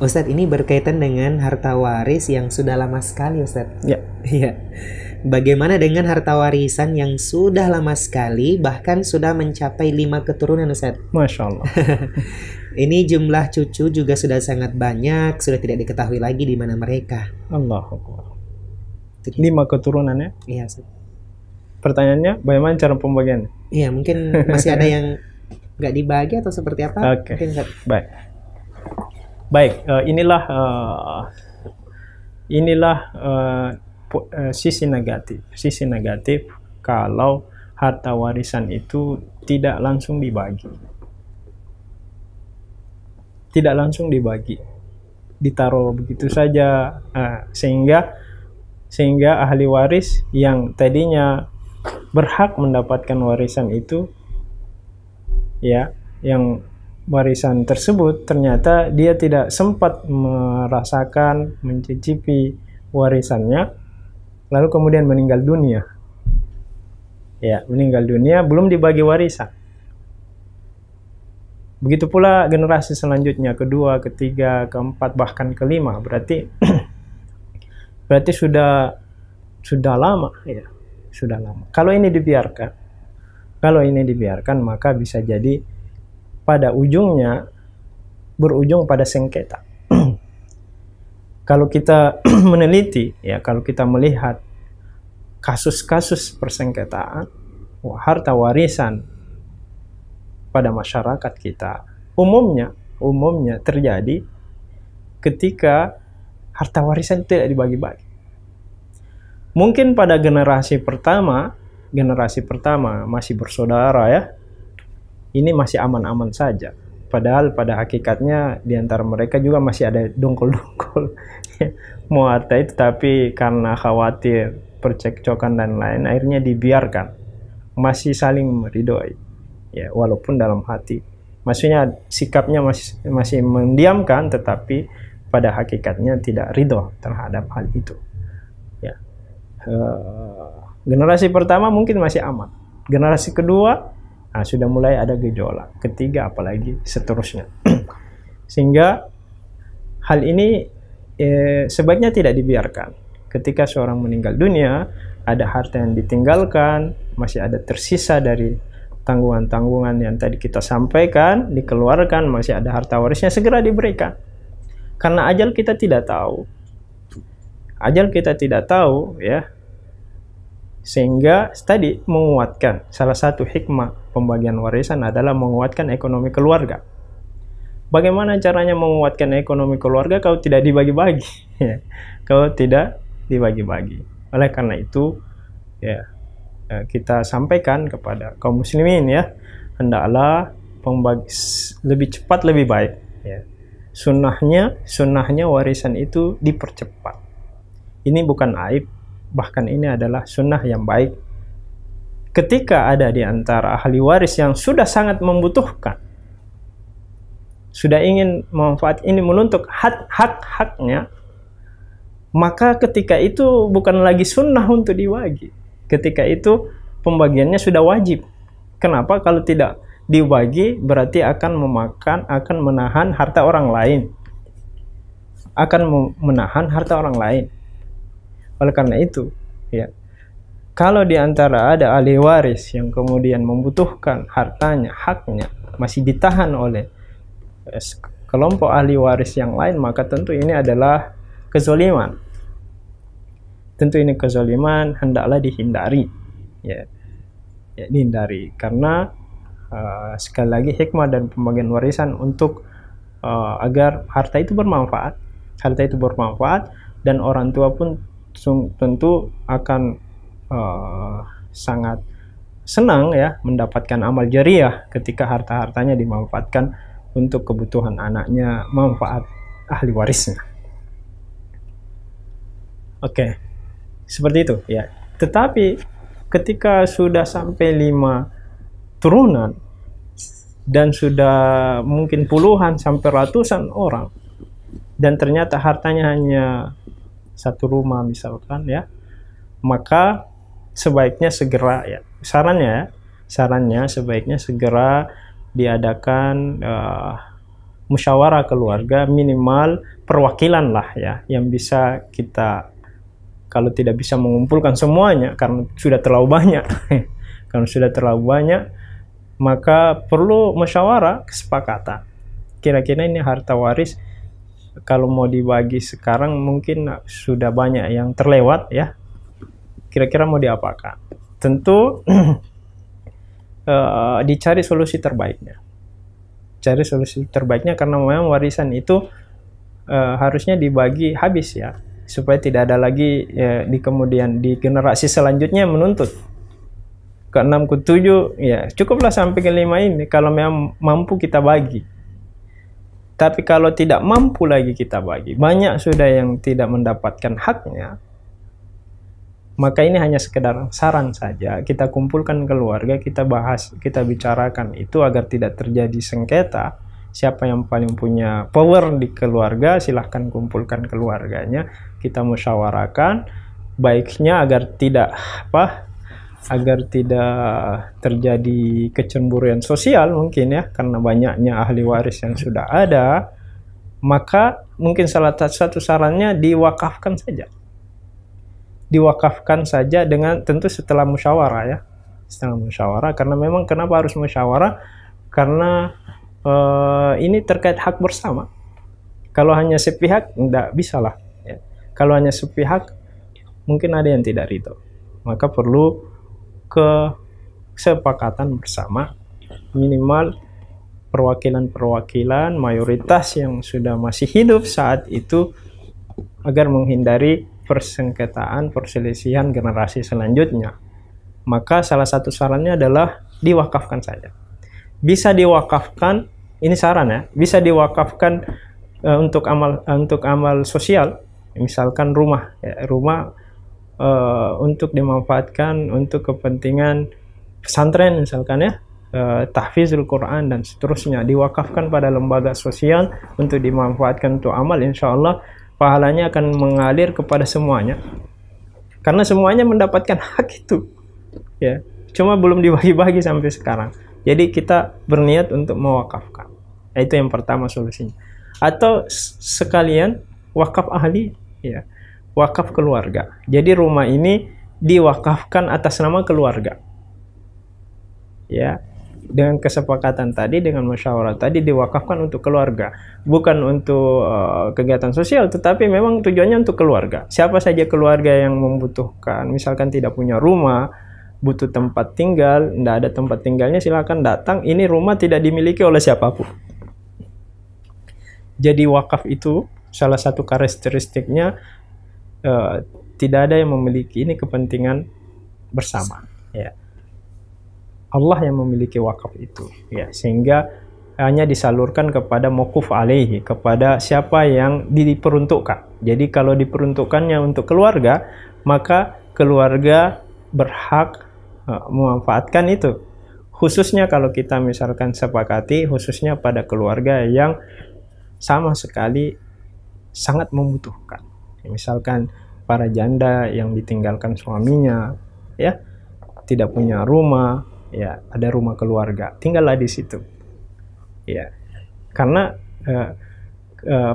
Ustadz, ini berkaitan dengan harta waris yang sudah lama sekali, Ustadz. Ya. Iya. Bagaimana dengan harta warisan yang sudah lama sekali, bahkan sudah mencapai 5 keturunan, Ustadz? Masya Allah. Ini jumlah cucu juga sudah sangat banyak, sudah tidak diketahui lagi di mana mereka. Allahu Akbar. Jadi, 5 keturunan ya. iya, Ustadz. Pertanyaannya, bagaimana cara pembagiannya? Iya, mungkin masih ada yang nggak dibagi atau seperti apa? Oke. Mungkin, Ustadz. Baik, inilah sisi negatif. Sisi negatif kalau harta warisan itu tidak langsung dibagi. Tidak langsung dibagi. Ditaruh begitu saja, sehingga ahli waris yang tadinya berhak mendapatkan warisan itu, ya, yang warisan tersebut ternyata dia tidak sempat merasakan, mencicipi warisannya, lalu kemudian meninggal dunia. Ya, meninggal dunia belum dibagi warisan. Begitu pula generasi selanjutnya, kedua, ketiga, keempat, bahkan kelima, berarti sudah lama, ya, sudah lama. Kalau ini dibiarkan, maka bisa jadi pada ujungnya berujung pada sengketa. Kalau kita meneliti, ya, kalau kita melihat kasus-kasus persengketaan harta warisan pada masyarakat kita, umumnya terjadi ketika harta warisan tidak dibagi-bagi. Mungkin pada generasi pertama masih bersaudara, ya, ini masih aman-aman saja. Padahal pada hakikatnya di antara mereka juga masih ada dongkol-dongkol mau harta itu, tapi karena khawatir percekcokan dan lain, akhirnya dibiarkan. Masih saling meridoi, ya, walaupun dalam hati, maksudnya sikapnya masih mendiamkan, tetapi pada hakikatnya tidak ridho terhadap hal itu. Ya. Generasi pertama mungkin masih aman. Generasi kedua sudah mulai ada gejolak, ketiga apalagi seterusnya. Sehingga hal ini sebaiknya tidak dibiarkan. Ketika seorang meninggal dunia, ada harta yang ditinggalkan, masih ada tersisa dari tanggungan-tanggungan yang tadi kita sampaikan, dikeluarkan, masih ada harta warisnya, segera diberikan. Karena ajal kita tidak tahu. Ya. Sehingga tadi menguatkan, salah satu hikmah pembagian warisan adalah menguatkan ekonomi keluarga. Bagaimana caranya menguatkan ekonomi keluarga kalau tidak dibagi-bagi? Kalau tidak dibagi-bagi. Oleh karena itu, ya, kita sampaikan kepada kaum muslimin, ya, hendaklah lebih cepat lebih baik. Ya. Sunnahnya warisan itu dipercepat. Ini bukan aib. Bahkan ini adalah sunnah yang baik. Ketika ada di antara ahli waris yang sudah sangat membutuhkan, sudah ingin memanfaat ini, menuntut hak-haknya, maka ketika itu bukan lagi sunnah untuk dibagi. Ketika itu pembagiannya sudah wajib. Kenapa? Kalau tidak dibagi berarti akan menahan harta orang lain. Oleh karena itu, ya, kalau di antara ada ahli waris yang kemudian membutuhkan hartanya, haknya masih ditahan oleh kelompok ahli waris yang lain, maka tentu ini adalah kezaliman. Hendaklah dihindari, ya, dihindari. Karena sekali lagi hikmah dan pembagian warisan untuk agar harta itu bermanfaat, dan orang tua pun tentu akan sangat senang, ya, mendapatkan amal jariah ketika harta-hartanya dimanfaatkan untuk kebutuhan anaknya, manfaat ahli warisnya. Oke, seperti itu, ya. Tetapi ketika sudah sampai 5 turunan dan sudah mungkin puluhan sampai ratusan orang, dan ternyata hartanya hanya satu rumah misalkan, ya, maka sebaiknya segera, ya, sarannya sebaiknya segera diadakan musyawarah keluarga, minimal perwakilan lah ya, yang bisa kita, kalau tidak bisa mengumpulkan semuanya karena sudah terlalu banyak karena sudah terlalu banyak, maka perlu musyawarah kesepakatan. Kira-kira ini harta waris kalau mau dibagi sekarang mungkin sudah banyak yang terlewat ya, kira-kira mau diapakan. Tentu dicari solusi terbaiknya. Cari solusi terbaiknya karena memang warisan itu harusnya dibagi habis ya, supaya tidak ada lagi di kemudian di generasi selanjutnya menuntut. Ke-6, ke-7 ya cukuplah sampai ke-5 ini kalau memang mampu kita bagi. Tapi kalau tidak mampu lagi kita bagi, banyak sudah yang tidak mendapatkan haknya, maka ini hanya sekedar saran saja. Kita kumpulkan keluarga, kita bahas, kita bicarakan itu agar tidak terjadi sengketa. Siapa yang paling punya power di keluarga, silahkan kumpulkan keluarganya, kita musyawarahkan baiknya agar tidak terjadi kecemburuan sosial mungkin ya, karena banyaknya ahli waris yang sudah ada. Maka mungkin salah satu sarannya diwakafkan saja dengan tentu setelah musyawarah ya, setelah musyawarah. Karena memang kenapa harus musyawarah, karena ini terkait hak bersama. Kalau hanya sepihak tidak bisa lah ya. Kalau hanya sepihak mungkin ada yang tidak ridho, maka perlu kesepakatan bersama, minimal perwakilan mayoritas yang sudah masih hidup saat itu, agar menghindari persengketaan, perselisihan generasi selanjutnya. Maka salah satu sarannya adalah diwakafkan saja. Bisa diwakafkan, ini saran ya, bisa diwakafkan untuk amal sosial, misalkan rumah untuk dimanfaatkan untuk kepentingan pesantren misalkan ya, tahfizul Quran dan seterusnya, diwakafkan pada lembaga sosial untuk dimanfaatkan untuk amal. Insya Allah pahalanya akan mengalir kepada semuanya, karena semuanya mendapatkan hak itu ya, cuma belum dibagi-bagi sampai sekarang. Jadi kita berniat untuk mewakafkan, itu yang pertama solusinya. Atau sekalian wakaf ahli ya, wakaf keluarga. Jadi rumah ini diwakafkan atas nama keluarga. Ya, dengan kesepakatan tadi, dengan musyawarah tadi, diwakafkan untuk keluarga, bukan untuk kegiatan sosial, tetapi memang tujuannya untuk keluarga. Siapa saja keluarga yang membutuhkan, misalkan tidak punya rumah, butuh tempat tinggal, tidak ada tempat tinggalnya, silakan datang. Ini rumah tidak dimiliki oleh siapapun. Jadi wakaf itu salah satu karakteristiknya tidak ada yang memiliki, ini kepentingan bersama ya. Allah yang memiliki wakaf itu ya, sehingga hanya disalurkan kepada mauquf alaihi, kepada siapa yang diperuntukkan. Jadi kalau diperuntukkannya untuk keluarga, maka keluarga berhak memanfaatkan itu. Khususnya kalau kita misalkan sepakati, khususnya pada keluarga yang sama sekali sangat membutuhkan. Misalkan para janda yang ditinggalkan suaminya ya, tidak punya rumah ya, ada rumah keluarga, tinggallah di situ ya. Karena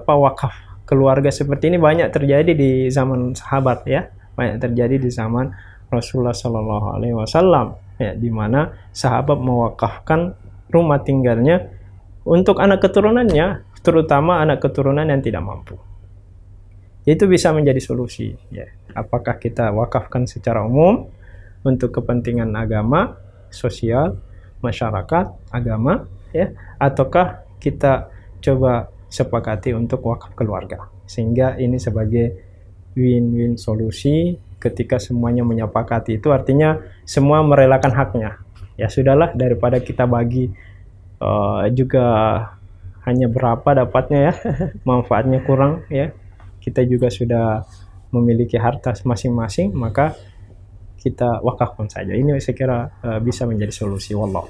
wakaf keluarga seperti ini banyak terjadi di zaman sahabat ya, banyak terjadi di zaman Rasulullah Shallallahu Alaihi Wasallam ya, di mana sahabat mewakafkan rumah tinggalnya untuk anak keturunannya, terutama anak keturunan yang tidak mampu. Itu bisa menjadi solusi ya. Apakah kita wakafkan secara umum untuk kepentingan agama, sosial, masyarakat, agama ya, ataukah kita coba sepakati untuk wakaf keluarga, sehingga ini sebagai win-win solusi. Ketika semuanya menyepakati, itu artinya semua merelakan haknya. Ya sudahlah, daripada kita bagi juga hanya berapa dapatnya ya, manfaatnya kurang ya. Kita juga sudah memiliki harta masing-masing, maka kita wakafkan saja. Ini saya kira bisa menjadi solusi. Wallah.